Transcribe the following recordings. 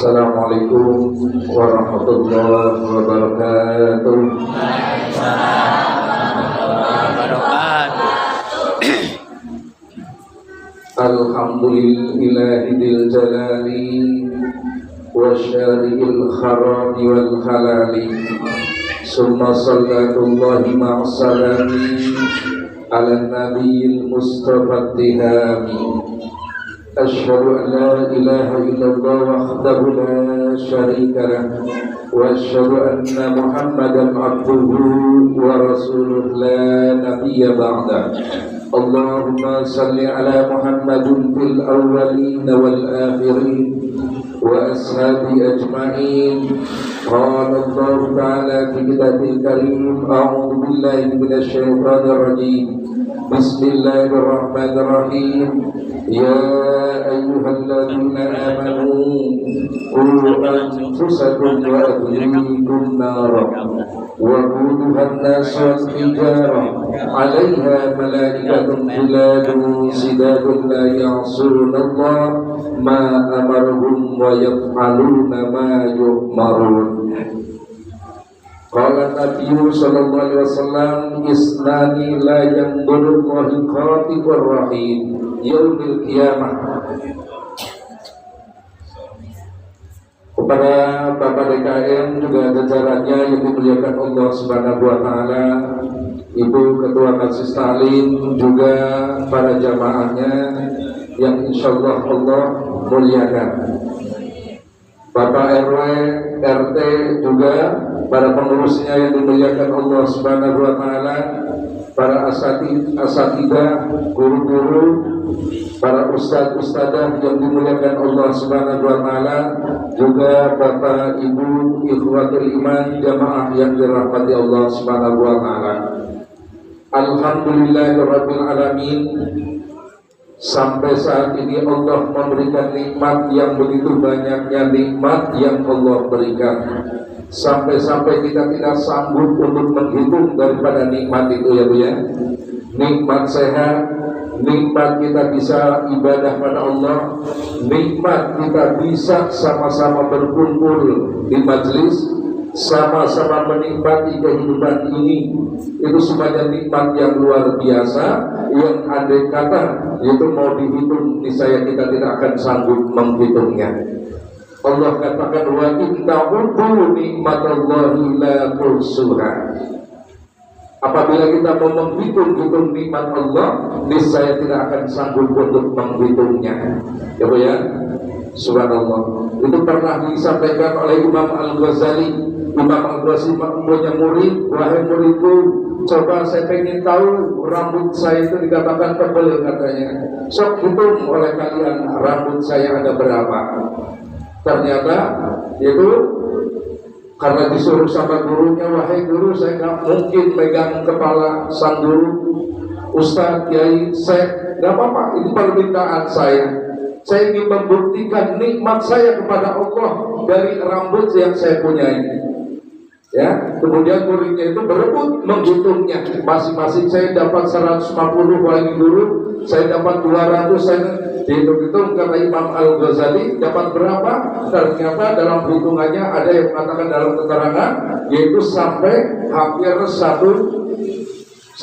Assalamualaikum warahmatullahi wabarakatuh. Alhamdulillahil jalali wasyari'il kharami wal halali. Summa salatullahi ma'asalami ala nabiyil mustafa tihami. Asyhadu an la ilaha illallah wahdahu la syarika lah wa asyhadu anna Muhammadan abduhu wa rasuluh la nabiyya ba'da. Allahumma salli ala Muhammadin fil awwalin wal akhirin wa ashabi ajma'in. Qala Allah ta'ala fi kitabil karim, a'udzu billahi minasy syaithanir rajim. Bismillahirrahmanirrahim. Ya ayyuhalladzina amanu qu anfusakum wa ahlikum nara wa quduhan nas wal hijarah 'alaiha malaikatun ghiladun shidadun la ya'suna Allah ma amarahum wa yaf'aluna ma yu'marun. Qala Nabiyyu sallallahu alaihi wasallam, isnani la yanzuru Allahu khatibur rahim yaumil qiyamah. Kepada Bapak DKM juga jajarannya yang dimuliakan Allah Subhanahu wa taala, Ibu Ketua Majelis Ta'lim, juga para jamaahnya yang insyaallah Allah muliakan. Bapak RW, RT, juga para pengurusnya yang dimuliakan Allah Subhanahu wa taala, para asatidzah, guru-guru, para ustadz-ustadzah yang dimuliakan Allah Subhanahu wa taala, juga Bapak Ibu ikhwatul iman jamaah yang dirahmati Allah Subhanahu wa taala. Alhamdulillahirabbil alamin. Sampai saat ini Allah memberikan nikmat yang begitu banyaknya, nikmat yang Allah berikan. Sampai-sampai kita tidak sanggup untuk menghitung daripada nikmat itu, ya Bu ya. Nikmat sehat, nikmat kita bisa ibadah pada Allah, nikmat kita bisa sama-sama berkumpul di majelis, sama-sama menikmati kehidupan ini. Itu semuanya nikmat yang luar biasa, yang andai kata itu mau dihitung, niscaya kita tidak akan sanggup menghitungnya. Allah katakan, wa in ta'uddu nikmatallahi la tuhsuha. Apabila kita mau menghitung nikmat Allah, niscaya tidak akan sanggup untuk menghitungnya. Ya Bu ya, subhanallah. Itu pernah disampaikan oleh Imam Al-Ghazali. Imam Al-Ghazali punya murid, wahai muridku, coba saya pengen tahu rambut saya itu dikatakan tebal katanya. Sok hitung oleh kalian rambut saya ada berapa. Ternyata itu karena disuruh sama gurunya, wahai guru, saya nggak mungkin pegang kepala sang guru, ustadz, kiai, saya nggak apa-apa, ini permintaan saya. Saya ingin membuktikan nikmat saya kepada Allah dari rambut yang saya punyai. Ya, kemudian muridnya itu berebut menghitungnya. Masing-masing saya dapat 150, wahai guru, saya dapat 200, saya dihitung-hitung. Kata Imam Al-Ghazali, dapat berapa? Ternyata dalam hitungannya ada yang mengatakan dalam keterangan, yaitu sampai hampir 100.000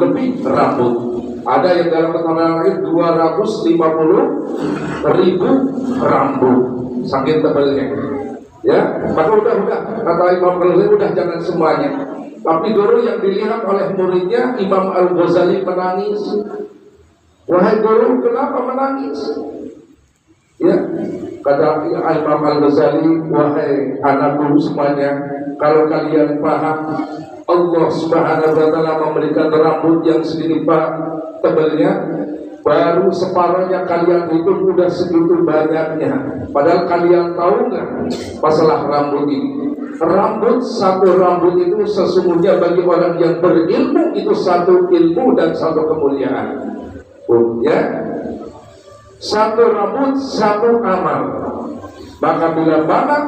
lebih rambut. Ada yang dalam keterangan lain 250.000 rambut, saking tebalnya. Ya, maka udah kata Imam Al-Ghazali, udah jangan semuanya. Tapi guru yang dilihat oleh muridnya, Imam Al-Ghazali menangis. Wahai guru, kenapa menangis? Ya, kata Imam Al-Ghazali, wahai anakku semuanya, kalau kalian paham Allah Subhanahu wa taala memberikan rambut yang sedikit tebalnya, baru separuhnya kalian itu udah segitu banyaknya. Padahal kalian tahu nggak masalah rambut ini? Satu rambut itu sesungguhnya bagi orang yang berilmu itu satu ilmu dan satu kemuliaan. Ya, satu rambut satu amal. Maka bila banyak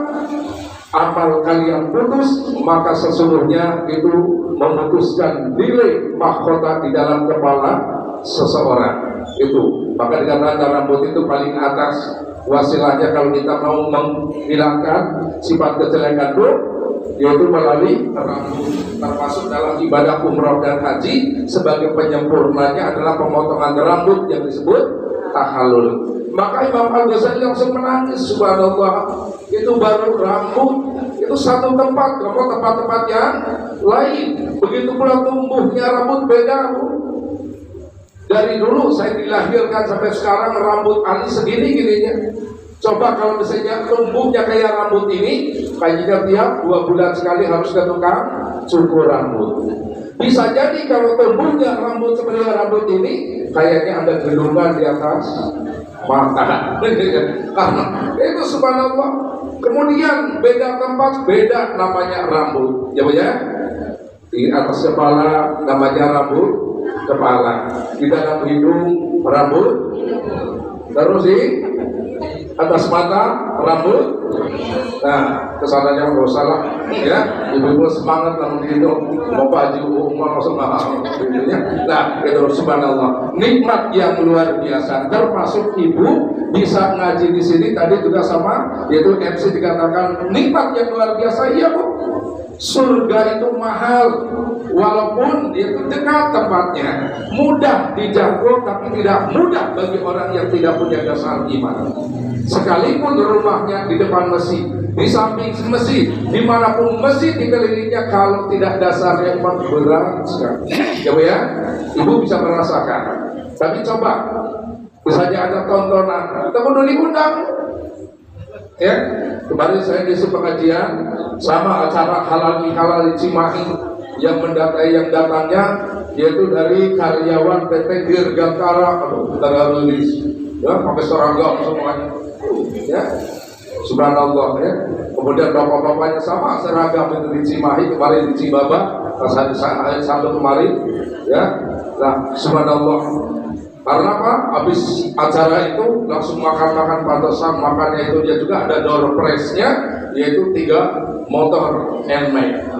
amal kalian putus, maka sesungguhnya itu memutuskan nilai mahkota di dalam kepala seseorang. Itu Maka dikatakan rambut itu paling atas. Wasilahnya kalau kita mau menghilangkan sifat kejelekan itu, yaitu melalui rambut. Termasuk dalam ibadah umroh dan haji, sebagai penyempurnanya adalah pemotongan rambut yang disebut tahallul. Maka Imam Al-Ghazali langsung menangis, subhanallah, itu baru rambut, itu satu tempat, tempat-tempat yang lain. Begitu pula tumbuhnya rambut beda, Bu. Dari dulu saya dilahirkan sampai sekarang rambut Ali segini-gininya. Coba kalau misalnya tumbuhnya kayak rambut ini, kayaknya tiap 2 bulan sekali harus ke tukang cukur rambut. Bisa jadi kalau tumbuhnya rambut seperti rambut ini, kayaknya ada gelungan di atas mata. Karena itu subhanallah. Kemudian beda tempat, beda namanya rambut. Ya Bu ya. Di atas kepala namanya rambut kepala, di dalam hidung rambut, terus di atas mata rambut. Nah, kesananya nggak salah ya, ibu-ibu semangat namun itu mau baju umur langsung mahal. Nah, itu subhanallah, nikmat yang luar biasa. Termasuk ibu bisa ngaji di sini tadi juga sama, yaitu MC dikatakan nikmat yang luar biasa. Iya Bu, surga itu mahal, walaupun itu dekat tempatnya, mudah dijangkau, tapi tidak mudah bagi orang yang tidak punya dasar iman. Sekalipun rumahnya di depan masjid, di samping masjid, dimanapun masjid dikelilingnya, kalau tidak dasarnya iman, berat sekali. Ya Bu ya, ibu bisa merasakan. Tapi coba, misalnya ada tontonan, teman diundang. Ya, kemarin saya di pengajian sama acara halal di Cimahi, yang datangnya yaitu dari karyawan PT Dirgantara, terlalu ya, pakai seragam semuanya, ya, subhanallah ya. Kemudian bapak-bapaknya sama seragam itu di Cimahi, kemarin di Cibaba, pas hari Sabtu kemarin, ya, nah subhanallah. Karena apa? Habis acara itu langsung makan pantesan, makannya itu dia juga ada door prize-nya, yaitu 3 motor NMAX.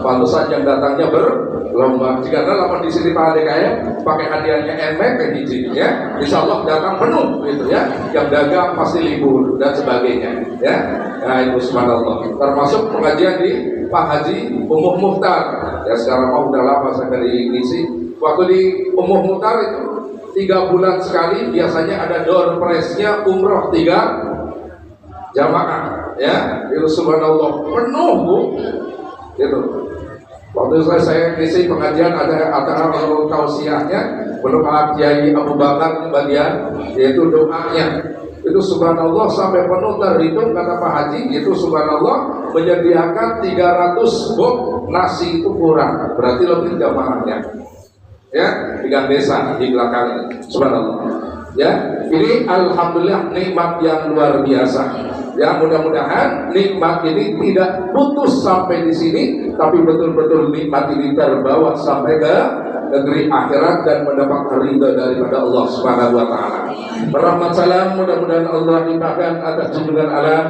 Pantesan yang datangnya berlomba. Jika ada lama di sini Pak Adek ya, pakai hadiahnya NMAX ke hiji ya, insya Allah datang penuh gitu ya. Yang dagang pasti libur dan sebagainya ya. Nah itu subhanallah. Termasuk pengajian di Pak Haji Umuh Muhtar. Ya sekarang mau udah lama saya dari ngisi. Waktu di Umuh Muhtar itu 3 bulan sekali biasanya ada door prize-nya umroh 3 jamaah ya. Itu subhanallah penuh Bu gitu. Waktu saya ngisi pengajian ada acara tausiahnya, belum Kiai Abu Bakar bagian yaitu doanya. Itu subhanallah sampai penuh terhitung, kata Pak Haji itu subhanallah menyediakan 300 box nasi itu kurang, berarti lebih jamaahnya ya, 3 desa di belakang, subhanallah ya. Ini alhamdulillah nikmat yang luar biasa ya. Mudah-mudahan nikmat ini tidak putus sampai di sini, tapi betul-betul nikmat ini terbawa sampai ke negeri akhirat dan mendapat ridha daripada Allah Subhanahu wa taala. Rahmat salam mudah-mudahan Allah limpahkan atas junjungan alam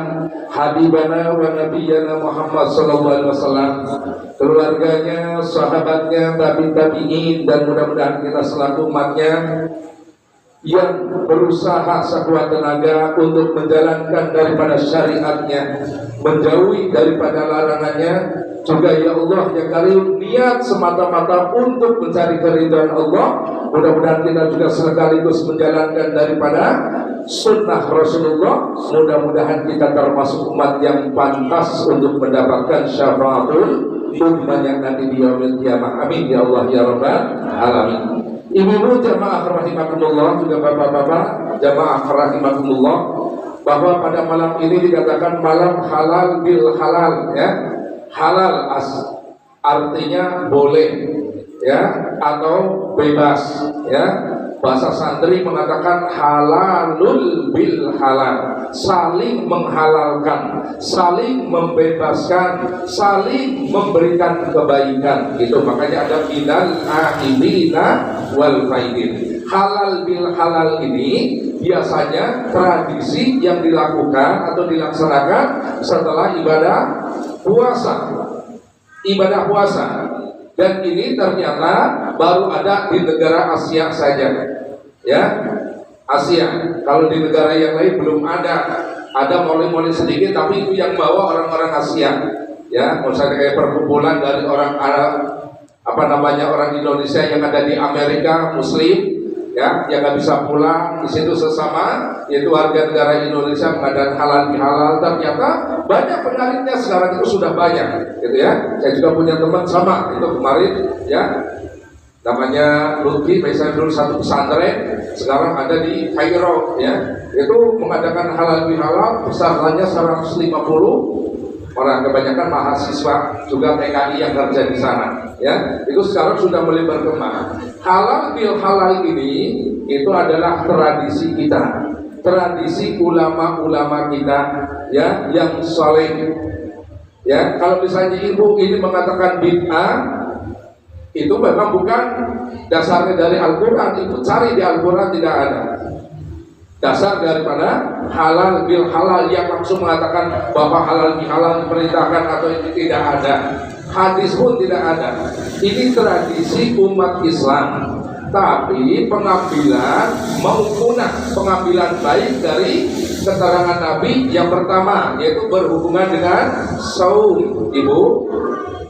habibana wa nabiyyana Muhammad sallallahu alaihi wasallam, keluarganya, sahabatnya, tabi'in, dan mudah-mudahan kita selaku umatnya yang berusaha sekuat tenaga untuk menjalankan daripada syariatnya, menjauhi daripada larangannya. Juga ya Allah ya Karim, niat semata-mata untuk mencari keridhaan Allah. Mudah-mudahan kita juga sekaligus menjalankan daripada sunnah Rasulullah. Mudah-mudahan kita termasuk umat yang pantas untuk mendapatkan syafaatul umat yang nanti di yaumil qiyamah. Amin ya Allah ya Rabbal alamin. Ibu-ibu jamaah rahimakumullah, juga bapak-bapak jamaah rahimakumullah, bahwa pada malam ini dikatakan malam halal bil halal ya. Halal artinya boleh ya, atau bebas ya. Bahasa santri mengatakan halalul bil halal, saling menghalalkan, saling membebaskan, saling memberikan kebaikan gitu. Makanya ada minal ahilina wal faidin. Halal bil halal ini biasanya tradisi yang dilakukan atau dilaksanakan setelah ibadah puasa. Dan ini ternyata baru ada di negara Asia saja ya. Asia. Kalau di negara yang lain belum ada moli-moli sedikit, tapi itu yang bawa orang-orang Asia. Ya, misalnya kayak perkumpulan dari orang Arab, orang Indonesia yang ada di Amerika, Muslim, ya, yang nggak bisa pulang, di situ sesama, yaitu warga negara Indonesia mengadakan halal bihalal. Ternyata banyak penariknya sekarang itu sudah banyak, gitu ya. Saya juga punya teman sama itu kemarin, ya, namanya Lutfi, misalnya dulu satu pesantren, sekarang ada di Kairo, ya, itu mengadakan halal bihalal, pesertanya 150 orang, kebanyakan mahasiswa juga PKI yang kerja di sana, ya. Itu sekarang sudah mulai berkembang. Halal bil halal ini itu adalah tradisi kita, tradisi ulama-ulama kita, ya, yang soleh. Ya, kalau misalnya ibu ini mengatakan bid'ah, itu memang bukan dasarnya dari Al-Quran. Ibu cari di Al-Quran, tidak ada dasar daripada halal bil halal yang langsung mengatakan bahwa halal bil halal diperintahkan atau ini, tidak ada. Hadis pun tidak ada. Ini tradisi umat Islam, tapi pengambilan punah, pengambilan baik dari keterangan Nabi yang pertama, yaitu berhubungan dengan saum. Ibu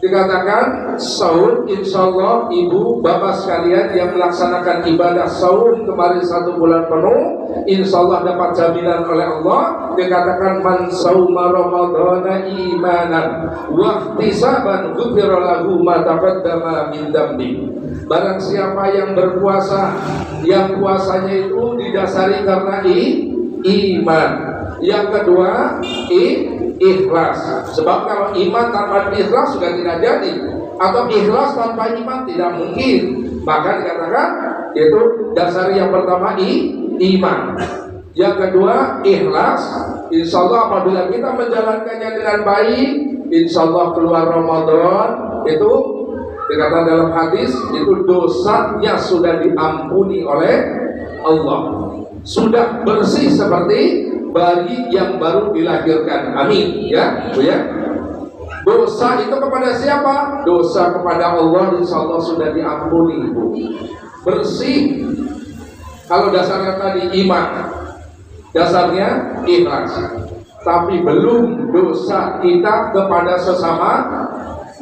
dikatakan saum, insya Allah ibu bapak sekalian yang melaksanakan ibadah saum kemarin 1 bulan penuh, insya Allah dapat jaminan oleh Allah. Dikatakan man sauma ramadhana imanan wa ihtisaban ghufira lahu ma taqaddama min dambi. Barang siapa yang berpuasa, yang puasanya itu didasari karena iman. Yang kedua ikhlas. Sebab kalau iman tanpa ikhlas juga tidak jadi, atau ikhlas tanpa iman tidak mungkin. Maka dikatakan itu dasar yang pertama iman. Yang kedua ikhlas. Insya Allah apabila kita menjalankannya dengan baik, insya Allah keluar Ramadan itu dikatakan dalam hadis itu dosanya sudah diampuni oleh Allah, sudah bersih seperti bayi yang baru dilahirkan. Amin, ya, Bu, ya. Dosa itu kepada siapa? Dosa kepada Allah, insya Allah sudah diampuni, Bu. Bersih. Kalau dasarnya tadi iman, dasarnya ikhlas, tapi belum dosa kita kepada sesama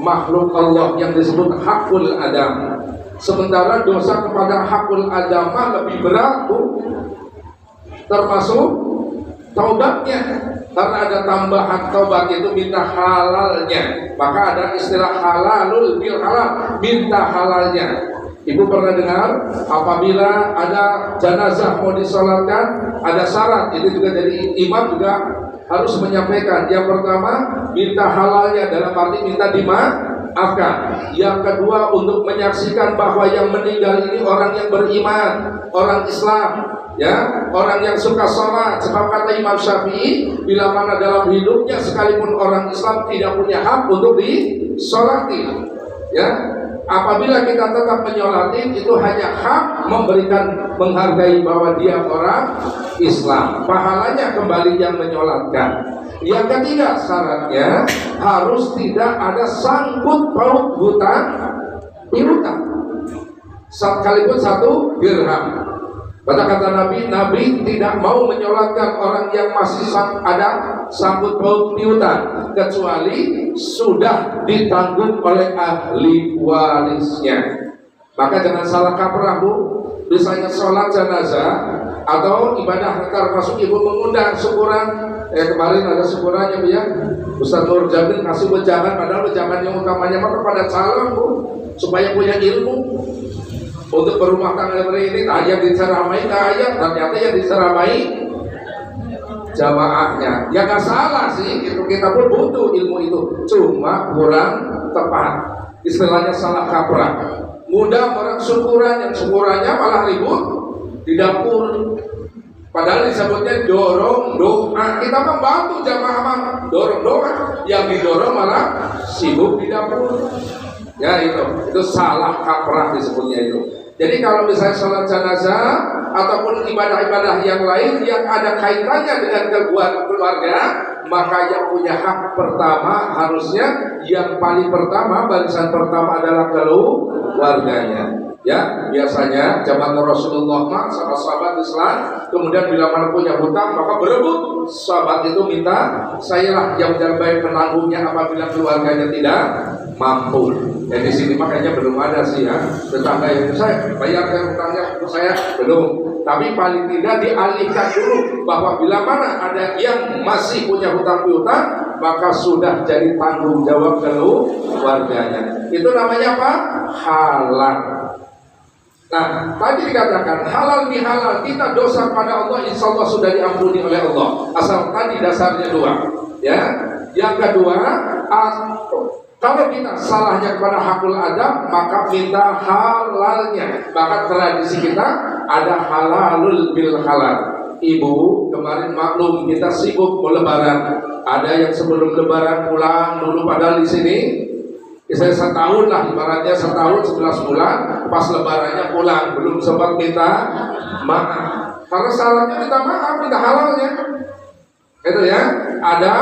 makhluk Allah yang disebut hakul adam. Sementara dosa kepada hakul adamah lebih berat, Bu, termasuk taubatnya, karena ada tambahan taubat itu minta halalnya. Maka ada istilah halalul bil halal, minta halalnya. Ibu pernah dengar apabila ada jenazah mau disolatkan ada syarat, itu juga jadi imam juga harus menyampaikan. Yang pertama minta halalnya, dalam arti minta dimaafkan. Yang kedua untuk menyaksikan bahwa yang meninggal ini orang yang beriman, orang Islam, ya, orang yang suka sholat. Sebab kata Imam Syafi'i, bila mana dalam hidupnya sekalipun orang Islam tidak punya hak untuk disolati, ya, apabila kita tetap menyolati, itu hanya hak memberikan, menghargai bahwa dia orang Islam, pahalanya kembali yang menyolatkan. Yang ketiga syaratnya harus tidak ada sangkut paut hutang piutang, sekalipun 1 dirham. Kata Nabi tidak mau menyolatkan orang yang masih ada sangkut paut piutang, kecuali sudah ditanggung oleh ahli warisnya. Maka jangan salah kaprah, Bu. Misalnya sholat jenazah atau ibadah termasuk ibu mengundang syukuran. Kemarin ada syukurannya, Bu, ya. Ustaz Nur Jamil ngasih wejangan, padahal wejangan yang utamanya maka pada calon, Bu, supaya punya ilmu untuk berumah tangga seperti ini. Yang diceramai ternyata yang diceramai jamaahnya. Ya nggak salah sih, itu kita pun butuh ilmu itu, cuma kurang tepat. Istilahnya salah kaprah. Mudah orang syukuran, yang syukurannya malah ribut di dapur. Padahal disebutnya dorong doa. Kita membantu jamaah dorong doa, yang didorong malah sibuk di dapur. Ya itu salah kaprah disebutnya itu. Jadi kalau misalnya sholat jenazah ataupun ibadah-ibadah yang lain yang ada kaitannya dengan keluarga, maka yang punya hak pertama harusnya yang paling pertama, barisan pertama adalah keluarganya. Ya, biasanya zaman Rasulullah sama sahabat Islam, kemudian bila mana punya hutang maka berebut. Sahabat itu minta, sayalah yang terbaik penanggungnya apabila keluarganya tidak mampu. Ya di sini makanya belum ada sih ya tetangga yang saya bayarkan hutangnya untuk saya belum. Tapi paling tidak dialihkan dulu bahwa bila mana ada yang masih punya hutang piutang maka sudah jadi tanggung jawab keluarganya. Itu namanya apa? Halal. Nah, tadi dikatakan halal bihalal, kita dosa pada Allah insya Allah sudah diampuni oleh Allah. Asal tadi dasarnya dua, ya. Yang kedua, kalau kita salahnya kepada hakul adab, maka minta halalnya. Maka tradisi kita ada halalul bil halal. Ibu kemarin maklum kita sibuk mau lebaran. Ada yang sebelum lebaran pulang dulu padahal di sini. Saya setahun lah, ibaratnya setahun 11 bulan, pas lebarannya pulang, belum sempat minta maaf. Karena salahnya minta maaf, minta halalnya. Itu ya, ada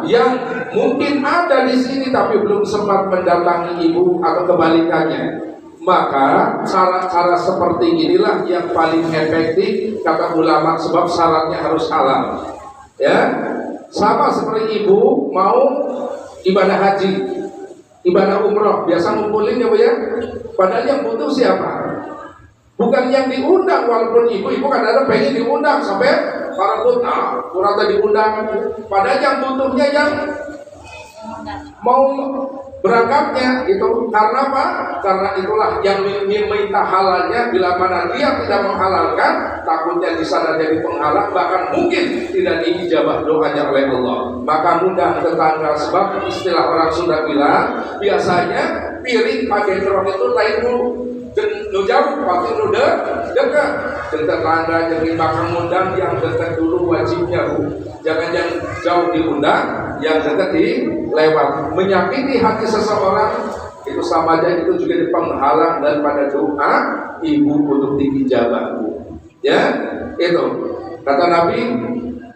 yang mungkin ada di sini tapi belum sempat mendatangi ibu atau kebalikannya. Maka cara-cara seperti inilah yang paling efektif kata ulama, sebab syaratnya harus halal. Ya, sama seperti ibu mau ibadah haji, ibadah umroh, biasa ngumpulin ya Bu ya. Padahal yang butuh siapa? Bukan yang diundang, walaupun ibu kadang-kadang pengen diundang sampai para kurang diundang. Padahal yang butuhnya yang mau berangkatnya itu. Karena apa? Karena itulah yang meminta halalnya. Bila mana dia tidak menghalalkan, takutnya di sana jadi penghalang, bahkan mungkin tidak diijabah doanya oleh Allah. Maka mudah tetangga, sebab istilah orang Sunda bilang biasanya piring pakai terong itu lain dulu, jauh pakai udah dekat. Tetangga jadi makan undang yang dekat dulu wajibnya Bu. Jangan yang jauh diundang, yang dekat dilewat. Menyakiti hati seseorang itu sama aja, itu juga penghalang daripada doa ibu untuk diijabah Bu. Ya, itu kata Nabi,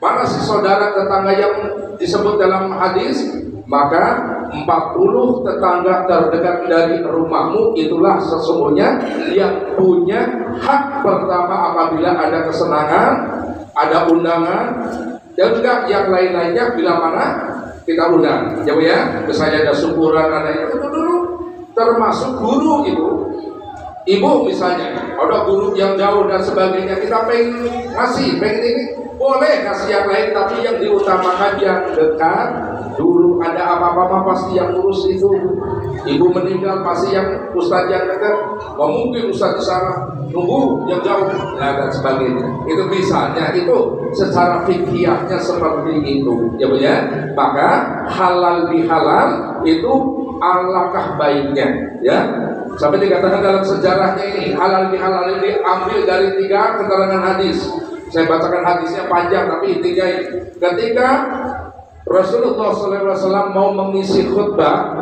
mana si saudara tetangga yang disebut dalam hadis, maka 40 tetangga terdekat dari rumahmu itulah sesungguhnya yang punya hak pertama apabila ada kesenangan, ada undangan, dan juga yang lain-lainnya bila mana kita undang. Ya Bu ya, misalnya ada syukuran, ada itu dulu, termasuk guru ibu misalnya ada guru yang jauh dan sebagainya, kita pengen ini boleh kasih yang lain, tapi yang diutamakan yang dekat dulu. Ada apa-apa pasti yang urus itu. Ibu meninggal pasti yang ustadz yang dekat. Mungkin ustadz di sana nunggu yang jauh, dan sebagainya. Itu misalnya, itu secara fikihnya seperti itu, ya Bu ya. Maka halal bihalal itu alangkah baiknya, ya. Sampai dikatakan dalam sejarahnya ini halal bihalal ini ambil dari 3 keterangan hadis. Saya bacakan hadisnya panjang tapi intinya ini. Ketika Rasulullah SAW mau mengisi khutbah,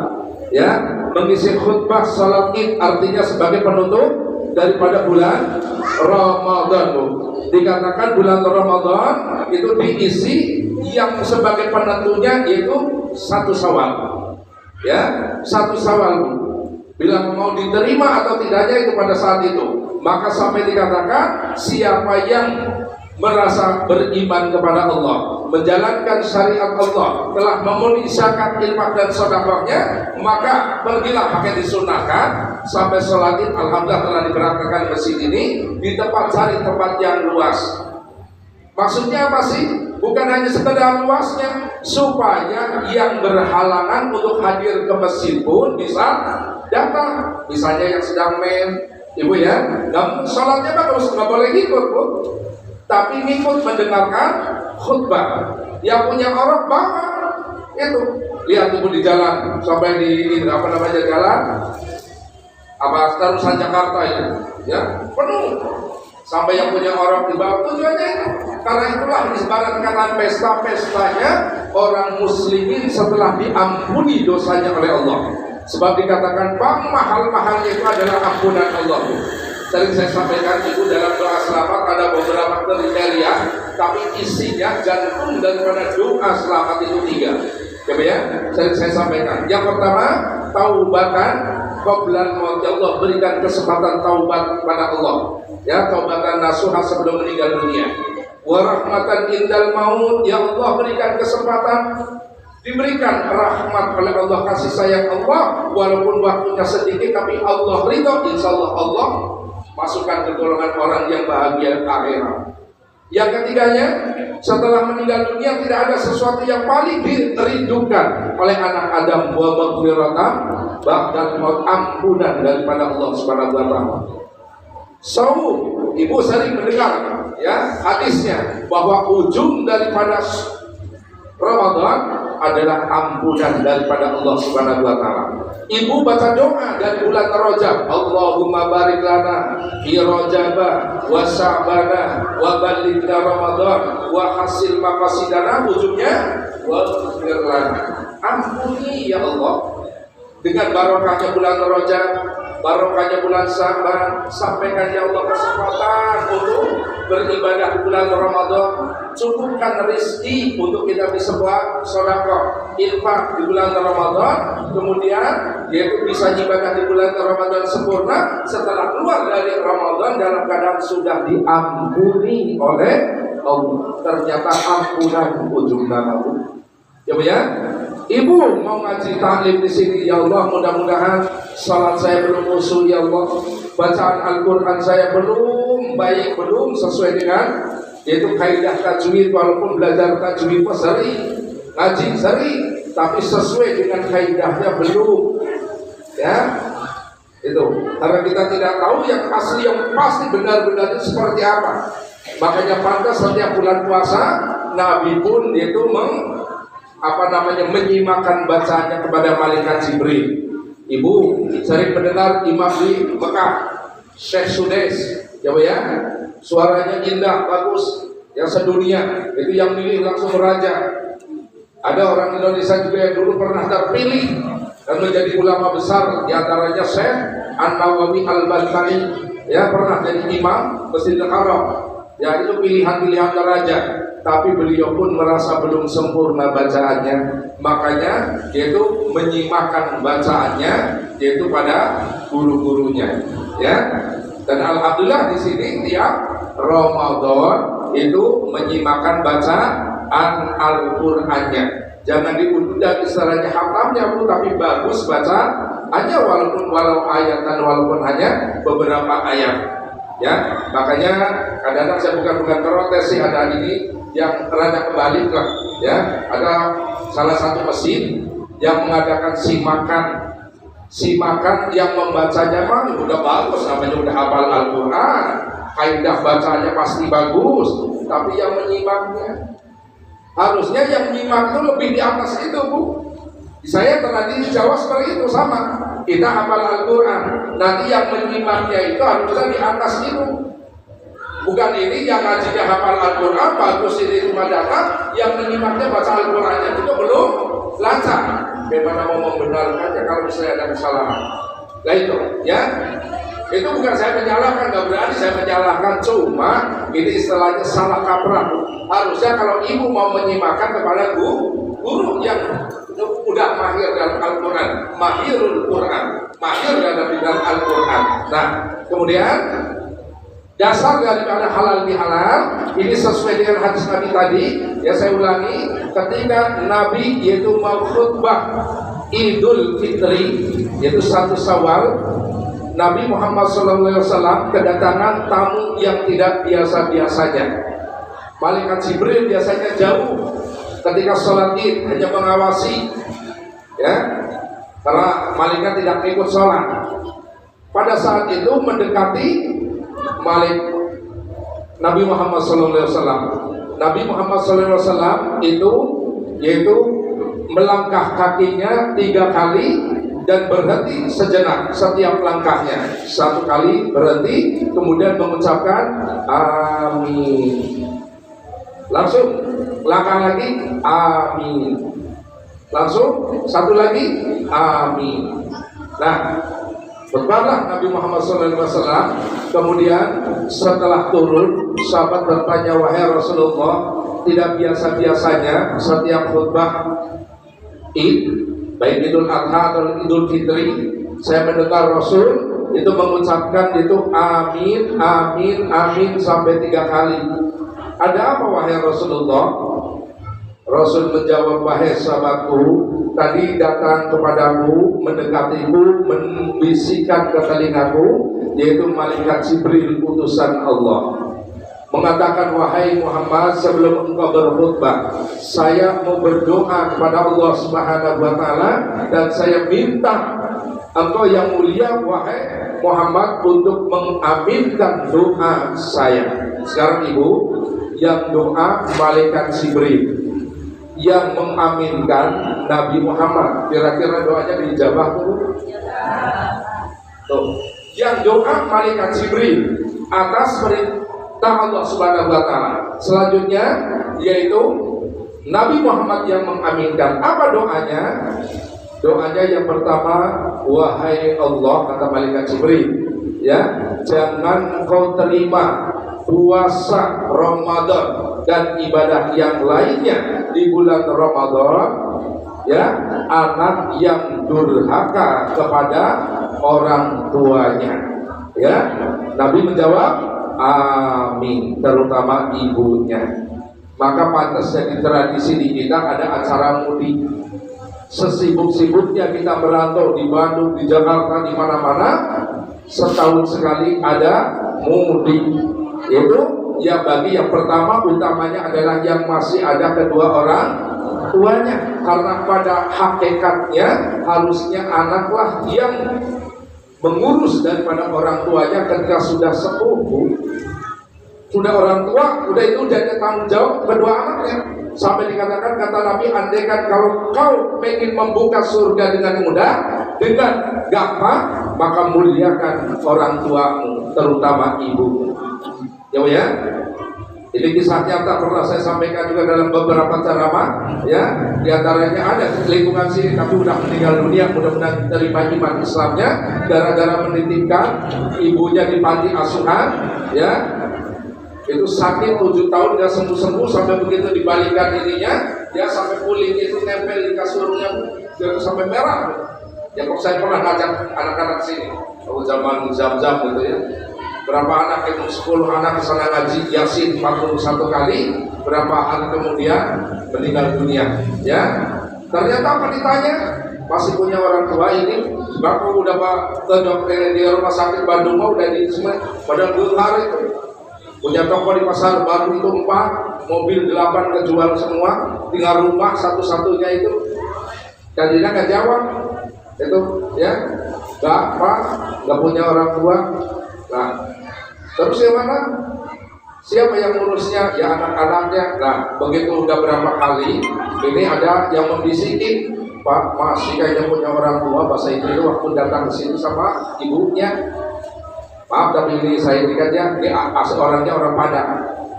ya, mengisi khutbah salat Id, artinya sebagai penutup daripada bulan Ramadan. Dikatakan bulan Ramadan itu diisi yang sebagai penentunya yaitu 1 Syawal. Ya, 1 Syawal. Bila mau diterima atau tidaknya itu pada saat itu. Maka sampai dikatakan siapa yang merasa beriman kepada Allah, menjalankan syariat Allah, telah memenuhi zakat, infak dan sedekahnya, maka pergilah pakai disunahkan sampai sholat Id. Alhamdulillah telah digerakkan masjid ini di tempat, cari tempat yang luas. Maksudnya apa sih? Bukan hanya sekedar luasnya, supaya yang berhalangan untuk hadir ke masjid pun bisa datang. Misalnya yang sedang main, ibu ya, sholatnya bagus, nggak boleh ikut Bu, tapi ngikut mendengarkan khutbah. Yang punya orang bawa itu, lihat ibu di jalan sampai di jalan Tarusan Jakarta itu, ya penuh. Sampai yang punya orang di bawah tujuannya itu. Karena itulah disebutkan pesta-pestanya orang muslimin setelah diampuni dosanya oleh Allah. Sebab dikatakan mahal-mahalnya itu adalah ampunan Allah. Sering saya sampaikan Ibu, dalam doa selamat ada beberapa kriteria, tapi isinya jantung daripada doa selamat itu 3. Ya, sering saya sampaikan. Yang pertama, taubatan qoblal maut. Ya Allah, berikan kesempatan taubat kepada Allah, ya, taubatan nasuha sebelum meninggal dunia. Wa rahmatan indal maut. Ya Allah, berikan kesempatan, diberikan rahmat oleh Allah, kasih sayang Allah, walaupun waktunya sedikit tapi Allah ridho, insyaallah Allah masukkan ke golongan orang yang bahagia akhirat. Yang ketiganya, setelah meninggal dunia tidak ada sesuatu yang paling dirindukan oleh anak Adam, wa maghfiratan ba'dal maut, ampunan daripada Allah Subhanahu wa taala. Ibu sering mendengar, ya, hadisnya bahwa ujung daripada Ramadan adalah ampunan daripada Allah Subhanahu wa taala. Ibu baca doa dari bulan Rajab, Allahumma barik lana fi Rajaba wa Sya'bana wa ballighna Ramadan wa hasil maqasidana, ujungnya wa ghfir lana. Ampuni ya Allah dengan barokahnya bulan Rajab, barokahnya bulan Sya'ban, sampaikan ya Allah kesempatan untuk beribadah di bulan Ramadan, cukupkan rezeki untuk kita bisa buat sedekah, infak di bulan Ramadan, kemudian yaitu bisa ibadah di bulan Ramadan sempurna, setelah keluar dari Ramadan dalam keadaan sudah diampuni oleh Allah. Ternyata ampunan ujung namamu. Ya Bu ya, Ibu mau ngaji taklim di sini, ya Allah, mudah-mudahan salat saya belum usul ya Allah, bacaan Al-Quran saya belum baik, belum sesuai dengan yaitu kaidah tajwid, walaupun belajar tajwid sering, ngaji sering, tapi sesuai dengan kaidahnya belum, ya. Itu karena kita tidak tahu yang asli, yang pasti benar-benar itu seperti apa. Makanya pantas setiap bulan puasa Nabi pun yaitu menyimakkan bacaannya kepada malaikat Jibril. Ibu sering mendengar imam di Mekah, Syekh Sudes, ya Bu ya, suaranya indah, bagus, yang sedunia, itu yang milih langsung raja. Ada orang Indonesia juga yang dulu pernah terpilih dan menjadi ulama besar, diantaranya Syekh An-Nawawi Al-Balkani, ya, pernah jadi imam Masjidil Haram. Ya, itu pilihan-pilihan raja, tapi beliau pun merasa belum sempurna bacaannya, makanya yaitu menyimakkan bacaannya yaitu pada guru-gurunya, ya. Dan alhamdulillah di sini tiap Ramadan itu menyimakkan bacaan Al-Qur'annya. Jangan diundang istilahnya hatamnya Bu, tapi bagus bacaannya, walau ayat dan walaupun hanya beberapa ayat. Ya, makanya kadang-kadang saya bukan protes sih, ada ini yang rada kebalik lah, ya. Ada salah satu mesin yang mengadakan simakan yang membacanya mah udah bagus, namanya udah hafal Al-Quran, kaidah bacanya pasti bagus, tapi yang menyimaknya, harusnya yang menyimak itu lebih di atas itu Bu. Saya terlatih di Jawa seperti itu, sama. Kita hafal Al-Quran, nanti yang menyimaknya itu harusnya di atas itu. Bukan ini yang ngajinya hafal Al-Quran, bagus ini cuma datang, yang menyimaknya baca Al-Qurannya itu belum lancar. Bagaimana mau membenarkannya kalau misalnya ada kesalahan? Nah itu, ya. Itu bukan saya menyalahkan, nggak berani saya menyalahkan, cuma ini istilahnya salah kaprah. Harusnya kalau ibu mau menyimakkan kepada guru yang udah mahir dalam Al-Quran, mahirul Quran, mahir dalam Al-Quran. Nah, kemudian dasar daripada halal bihalal ini sesuai dengan hadis Nabi tadi. Ya, saya ulangi, ketika Nabi yaitu mau khutbah Idul Fitri, yaitu 1 Syawal, Nabi Muhammad SAW kedatangan tamu yang tidak biasa-biasanya. Malaikat Jibril biasanya jauh ketika sholat Id, hanya mengawasi, ya, karena malaikat tidak ikut sholat. Pada saat itu mendekati Nabi Muhammad SAW. Nabi Muhammad SAW itu yaitu melangkah kakinya 3 kali dan berhenti sejenak setiap langkahnya. 1 kali berhenti, kemudian mengucapkan amin. Langsung langkah lagi, amin. Langsung 1 lagi, amin. Nah, berbalah Nabi Muhammad SAW. Kemudian setelah turun, sahabat bertanya, wahai Rasulullah, tidak biasa-biasanya setiap khutbah Id, baik Idul Adha atau Idul Fitri, Saya mendengar Rasul itu mengucapkan itu amin, amin, amin sampai 3 kali. Ada apa wahai Rasulullah? Rasul menjawab, wahai sahabatku, tadi datang kepadamu, mendekatiku, membisikkan ke telingaku, yaitu malaikat Jibril utusan Allah, mengatakan, wahai Muhammad, sebelum engkau berkhutbah, saya mau berdoa kepada Allah Subhanahu wa Ta'ala, dan saya minta engkau yang mulia, wahai Muhammad, untuk mengaminkan doa saya. Sekarang Ibu, yang doa malaikat Jibril, yang mengaminkan Nabi Muhammad. Kira-kira doanya dijabah tuh. Yang doa malaikat Jibril atas perintah Allah Subhanahu wa Ta'ala. Selanjutnya yaitu Nabi Muhammad yang mengaminkan. Apa doanya? Doanya yang pertama, wahai Allah, kata malaikat Jibril, ya, jangan kau terima puasa Ramadan dan ibadah yang lainnya di bulan Ramadan, ya, anak yang durhaka kepada orang tuanya. Ya, Nabi menjawab amin, terutama ibunya. Maka pantasnya di tradisi di kita ada acara mudik. Sesibuk-sibuknya kita merantau di Bandung, di Jakarta, di mana-mana, setahun sekali ada mudik. Itu ya, bagi yang pertama utamanya adalah yang masih ada kedua orang tuanya, karena pada hakikatnya harusnya anaklah yang mengurus daripada orang tuanya ketika sudah sepuh. Sudah orang tua, udah itu jadi tanggung jawab kedua anaknya. Sampai dikatakan, kata Nabi, andaikan kalau kau ingin membuka surga dengan mudah, dengan gampang, maka muliakan orang tuamu, terutama ibu. Ya, ini kisah nyata pernah saya sampaikan juga dalam beberapa ceramah. Ya, diantaranya ada lingkungan sini, tapi udah meninggal dunia, mudah-mudahan terima iman Islamnya, gara-gara menitipkan ibunya di panti asuhan. Ya, itu sakit 7 tahun gak sembuh-sembuh, sampai begitu dibalikan ininya, dia sampai kulitnya itu nempel di kasurnya, dia sampai merah. Ya, kok saya pernah ngajak anak-anak sini, kalau zaman jam-jam gitu ya. Berapa anak itu, 10 anak kesana ngaji Yasin 41 kali, berapa hari kemudian meninggal dunia. Ya, ternyata apa ditanya, masih punya orang tua ini, bapak udah ke dokter di rumah sakit Bandung, udah di semua, pada gelar itu. Punya toko di pasar baru itu 4, mobil 8 kejual semua, tinggal rumah satu-satunya itu. Dan dia nggak jawab, itu ya, bapak nggak punya orang tua. Nah, terus yang mana? Siapa yang ngurusnya? Ya anak-anaknya. Nah, begitu udah berapa kali, ini ada yang membisikin, Pak, masih kayaknya punya orang tua, bahasa itu waktu datang ke sini sama ibunya. Maaf, tapi ini saya dikatnya, ini orangnya orang Padang,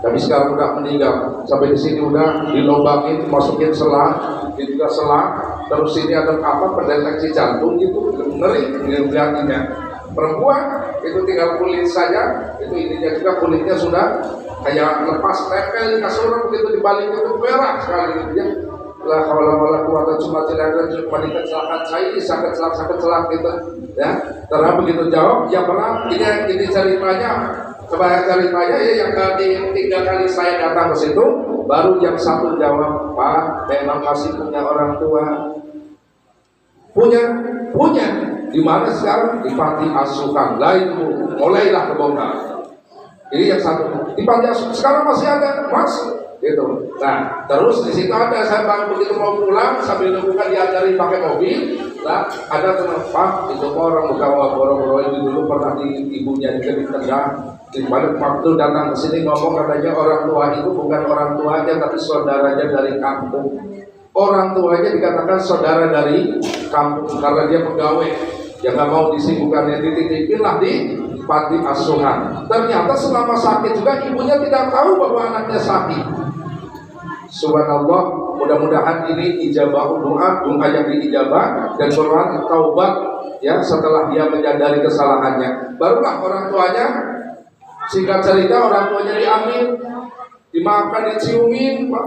tapi sekarang udah meninggal. Sampai di sini udah dilobangin, masukin selang, ini juga selang. Terus sini ada apa? Pendeteksi jantung gitu, ngeri ngeliatnya. Perempuan itu tinggal kulit saja, itu ininya juga kulitnya sudah kayak lepas nempel di kasur, begitu dibalik itu merah sekali gitu ya. La haula wala quwata illa billah, cuma kecelakaan saya ini sakit celak gitu ya. Karena begitu jawab, ya pernah ini ceritanya, coba ceritanya ya, yang 3 kali saya datang ke situ, baru yang satu jawab, Pak, memang masih punya orang tua. Punya. Di mana sekarang? Di panti asuhan. Lah itu mulailah kebongkar. Ini yang satu. Di panti asuhan sekarang masih ada, masih. Gitu. Nah, terus di situ ada, saya begitu mau pulang sambil nunggukan diajari pakai mobil. Nah, ada teman, Pak, itu orang bukan boro-boro ini dulu pernah di ibunya di Tegal. Di balik waktu datang ke sini ngomong, katanya orang tua itu bukan orang tuanya tapi saudaranya dari kampung. Orang tuanya dikatakan saudara dari kampung karena dia pegawai. Ya nggak mau disibukkannya, dititipin lah di panti asuhan. Ternyata selama sakit juga ibunya tidak tahu bahwa anaknya sakit. Subhanallah, mudah-mudahan ini ijabah doa yang diijabah dan berwarna taubat ya setelah dia menyadari kesalahannya. Barulah orang tuanya, singkat cerita, orang tuanya diambil, dimaafkan, diciumin, Pak.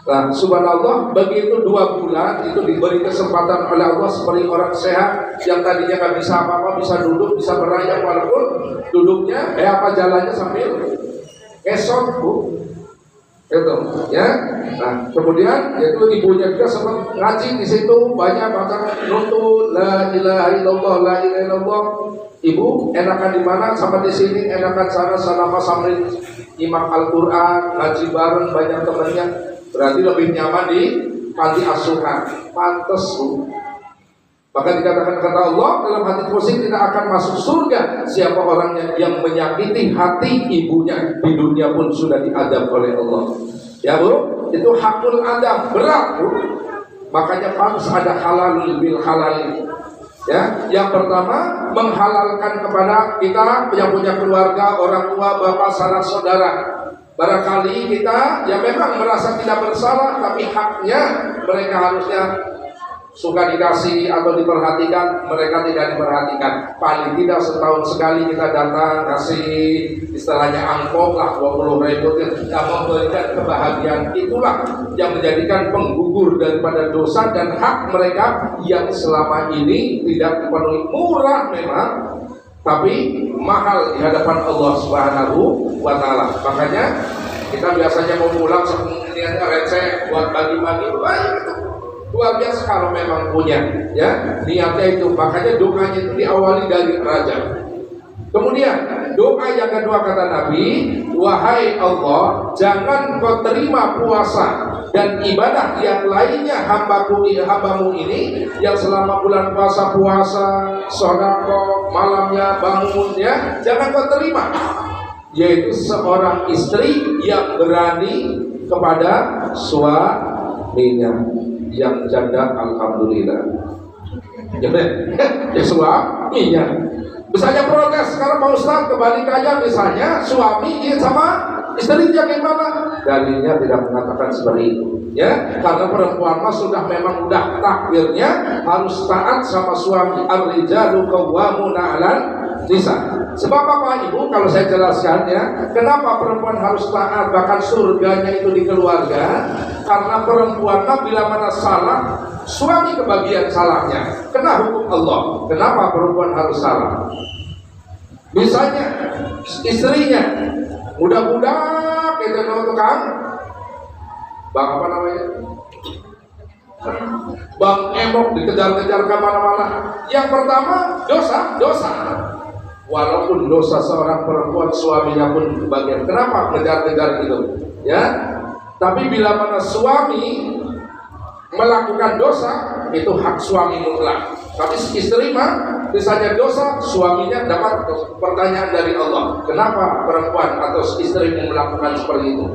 Nah, subhanallah, begitu 2 bulan itu diberi kesempatan oleh Allah seperti orang sehat yang tadinya nggak bisa apa-apa, bisa duduk, bisa merayap, walaupun duduknya jalannya sambil esok, Bu. Itu, ya. Nah, kemudian itu ibunya juga sempat ngaji di situ, banyak baca nuntun la ilaha illallah, la ilaha illallah. Ibu enakan di mana sama di sini, enakan sana sama sambil nyimak Al-Qur'an, ngaji bareng banyak temannya. Berarti lebih nyaman di panti asuhan. Pantes, Bu. Maka dikatakan kata Allah dalam hadits kursi, tidak akan masuk surga siapa orangnya yang menyakiti hati ibunya. Di dunia pun sudah diadab oleh Allah. Ya, Bu, itu hakul adab, berat, Bu. Makanya pantas ada halal bil halal. Ya, yang pertama menghalalkan kepada kita yang punya keluarga, orang tua, bapak, sanak saudara. Barangkali kita yang memang merasa tidak bersalah, tapi haknya mereka harusnya suka dikasih atau diperhatikan, mereka tidak diperhatikan. Paling tidak setahun sekali kita datang kasih istilahnya angpau lah 20.000, yang memberikan kebahagiaan. Itulah yang menjadikan penggugur daripada dosa dan hak mereka yang selama ini tidak dipenuhi. Murah memang, tapi mahal di hadapan Allah Subhanahu wa Ta'ala. Makanya kita biasanya mau pulang niatnya receh buat bagi-bagi, luar biasa kalau memang punya, ya, niatnya itu. Makanya doanya itu diawali dari raja. Kemudian doa yang kedua kata Nabi, wahai Allah, jangan kau terima puasa dan ibadah yang lainnya hambamu ini yang selama bulan puasa, sedekah, malamnya bangun, ya, jangan kau terima. Yaitu seorang istri yang berani kepada suaminya yang janda, alhamdulillah. Ya, suaminya. Misalnya protes, sekarang Pak Ustaz kebalikannya, misalnya suami ingin sama istrinya gimana? Dalilnya tidak mengatakan seperti itu, ya, karena perempuan mah sudah memang udah takdirnya harus taat sama suami. Ar-rijalu qawwamuna 'alan nisa. Sebab apa, Ibu? Kalau saya jelaskan, ya, kenapa perempuan harus taat, bahkan surganya itu di keluarga? Karena perempuan bila mana salah, suami kebagian salahnya, kena hukum Allah. Kenapa perempuan harus salah? Misalnya istrinya budak-budak itu tukang bang apa namanya, bang emok, dikejar-kejar ke mana-mana. Yang pertama dosa. Walaupun dosa seorang perempuan, suaminya pun kebagian. Kenapa kejar-kejar itu? Ya, tapi bila mana suami melakukan dosa, itu hak suami mutlak. Tapi istri mah misalnya dosa, suaminya dapat pertanyaan dari Allah. Kenapa perempuan atau istri melakukan seperti itu?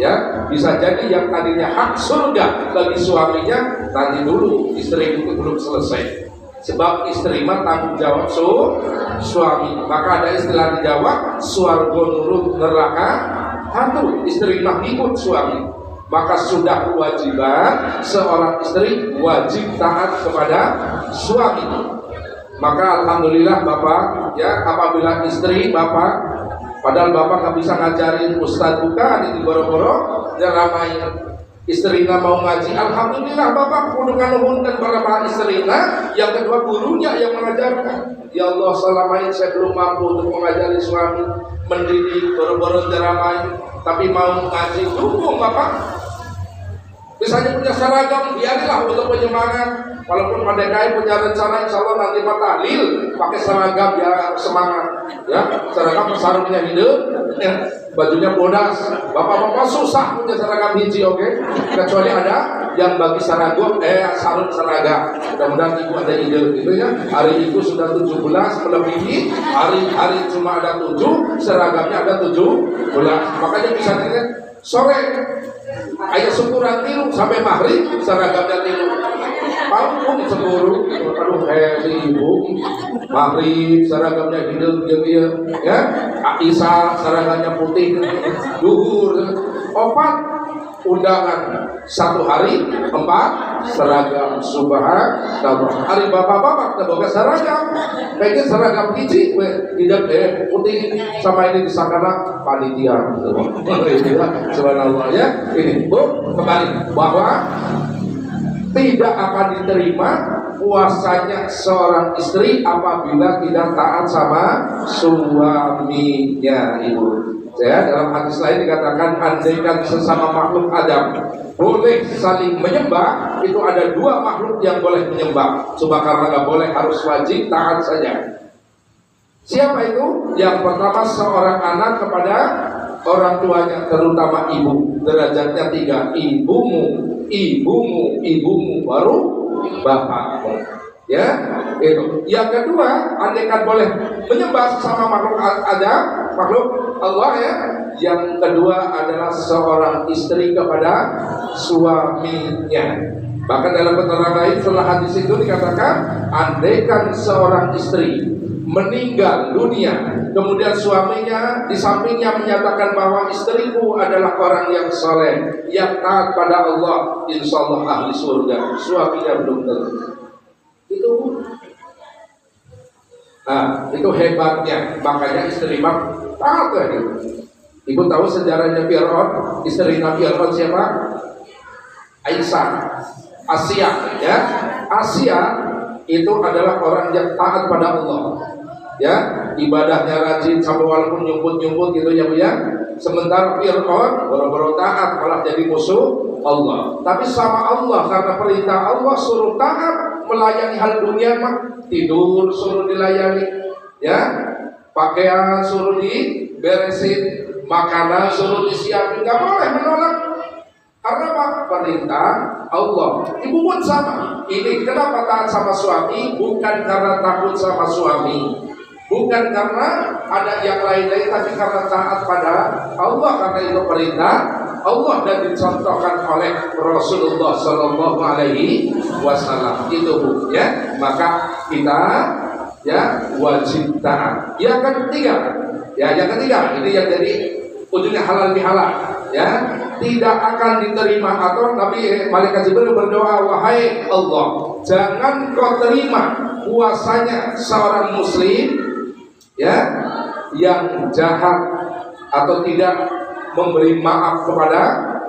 Ya, bisa jadi yang tadinya hak surga bagi suaminya, nanti dulu istri itu belum selesai. Sebab istri mah tanggung jawab suami. Maka ada istilah di Jawa, swarga nurut neraka hantu. Istri mah ikut suami. Maka sudah kewajiban seorang istri wajib taat kepada suami. Maka alhamdulillah Bapak, ya, apabila istri Bapak, padahal Bapak nggak bisa ngajarin Ustadz bukan di boro-boro, nyeramain istrinya mau ngaji, alhamdulillah Bapak kudu nganuhunkeun baraha istrina. Yang kedua gurunya yang mengajarkan. Ya Allah, selama ini saya belum mampu untuk mengajari suami, mendidik, boro-boro nyeramain, tapi mau ngaji, dukung Bapak. Misalnya punya seragam, biarlah untuk penyemangat. Walaupun PDKI punya rencana, insya Allah nanti Pak Tahlil pakai seragam biar semangat. Ya, seragam sarungnya hidup, ya, bajunya bodas. Bapak-bapak susah punya seragam hiji, oke? Kecuali ada yang bagi sarung seragam. Mudah-mudahan ibu ada ide, gitu ya. Hari itu sudah 17 melebihi, hari cuma ada 7, seragamnya ada 17. Makanya bisa dilihat sore ayat syukuran tilu sampai maghrib seragamnya tilu. Panggung cemburu, aduh ibu maghrib seragamnya hidup dia, ya. Aisyah seragamnya putih, duhur, opat undangan 1 hari 4 seragam. Subhanallah. Hari bapak-bapak boga seragam. Kayaknya seragam hiji tidak putih sama ini disangkana panitia. Subhanallah ya. Ini Bu, kembali bahwa tidak akan diterima puasanya seorang istri apabila tidak taat sama suaminya, Ibu. Ya, dalam hadis lain dikatakan andaikan sesama makhluk Adam boleh saling menyembah, itu ada 2 makhluk yang boleh menyembah. Cuma karena nggak boleh harus wajib taat saja. Siapa itu? Yang pertama seorang anak kepada orang tuanya, terutama ibu. Derajatnya 3, ibumu baru bapakmu. Ya, itu. Yang kedua, andaikan boleh menyembah sama makhluk Allah ya. Yang kedua adalah seorang istri kepada suaminya. Bahkan dalam keterangan lain setelah hadis itu dikatakan, andaikan seorang istri meninggal dunia, kemudian suaminya di sampingnya menyatakan bahwa istriku adalah orang yang soleh, yang taat pada Allah, insya Allah ahli surga. Suaminya belum tentu. Itu hebatnya. Makanya istri taat lagi. Ibu tahu sejarahnya Fir'aun? Istrinya Fir'aun siapa? Aisyah, Asia ya. Asia itu adalah orang yang taat pada Allah. Ya, ibadahnya rajin sampai walaupun nyumput gitu ya Bu ya. Sementara Fir'aun boro-boro taat malah jadi musuh Allah. Tapi sama Allah, karena perintah Allah suruh taat, melayani hal dunia mah tidur suruh dilayani, ya, pakaian suruh diberesin, makanan suruh disiapin, nggak boleh menolak. Karena apa? Perintah Allah. Ibu pun sama. Ini kenapa taat sama suami? Bukan karena takut sama suami, bukan karena ada yang lain-lain, tapi karena taat pada Allah, karena itu perintah Allah dan dicontohkan oleh Rasulullah Shallallahu Alaihi Wasallam. Itu Bu, ya. Maka kita ya wajib taat. Yang ketiga, ini yang jadi ujungnya halal bihalal, ya. Tidak akan diterima, atau Nabi Malaikat Jibril berdoa, wahai Allah, jangan kau terima puasanya seorang muslim ya yang jahat atau tidak memberi maaf kepada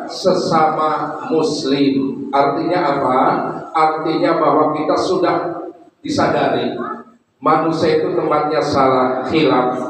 sesama muslim. Artinya apa? Artinya bahwa kita sudah disadari manusia itu tempatnya salah, khilaf.